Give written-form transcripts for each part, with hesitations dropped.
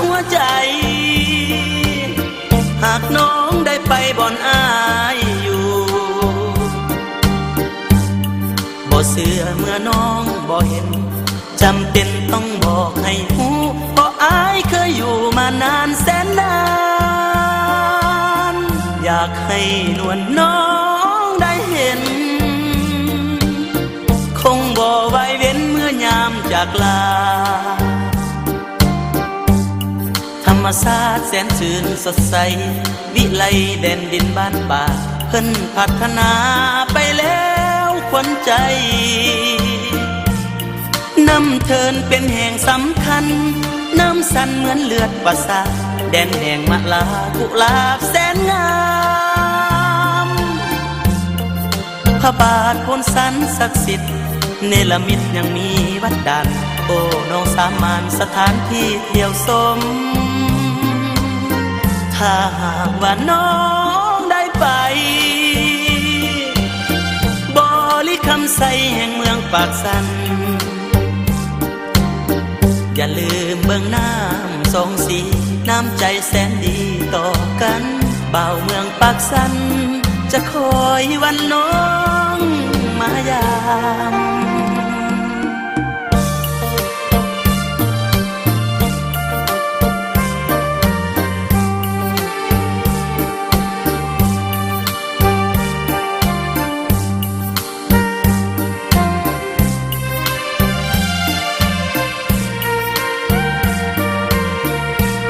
หัวใจหากน้องได้ไปบ่อนอายอยู่บ่เชื่อเมื่อน้องบ่เห็นจำเป็นต้องบอกให้หูเพราะอายเคยอยู่มานานแสนนานอยากให้นวลน้องได้เห็นคงบ่ไว้เว้นเมื่อยามจากลาธรรมชาติแสนชื่นสดใสวิไลแดนดินบ้านป่าเพิ่นพัฒนาไปแล้วขวัญใจน้ำเทินเป็นแห่งสำคัญน้ำสันเหมือนเลือดประสาแดนแห่งมะลากุหลาบแสนงามพระบาทพ้นสันศักดิ์สิทธิ์เนรมิตยังมีวัดดันโอ้น้องสามานสถานที่เที่ยวชมถ้าหากว่าน้องได้ไปบริคำใสแห่งเมืองปากสันอย่าลืมเบื้องน้ำสองสีน้ำใจแสนดีต่อกันบ่าวเมืองปากสันจะคอยวันน้องมายาม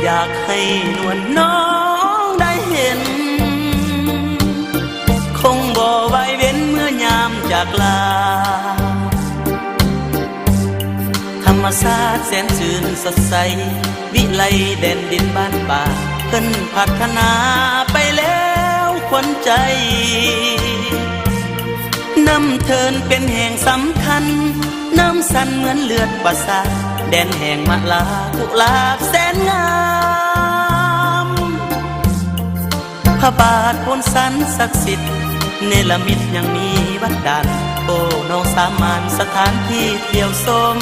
อยากให้นวลน้องได้เห็นคงบ่ไว้เว้นเมื่อยามจากลาธรรมชาติแสนชื่นสดใสวิไลแดนดินบ้านป่าเพิ่นพัฒนาไปแล้วขวัญใจน้ำเทินเป็นแห่งสำคัญน้ำสันเหมือนเลือดประสาแดนแห่งมะลากุหลาบแสนงามพระบาทพ้นสันศักดิ์สิทธิ์เนรมิตยังมีวัดดันโอ้น้องสามานสถานที่เที่ยวชม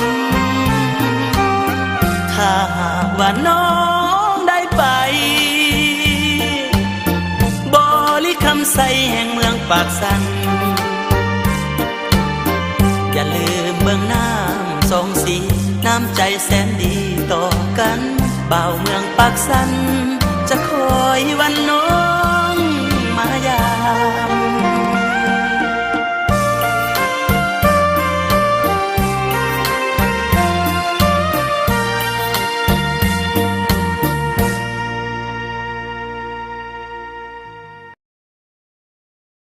ถ้าหากว่าน้องได้ไปบริคำใสแห่งเมืองปากสันอย่าลืมเบื้องน้ำสองสีน้ำใจแสนดีต่อกันบ่าวเมืองปากสันจะคอยวันน้อง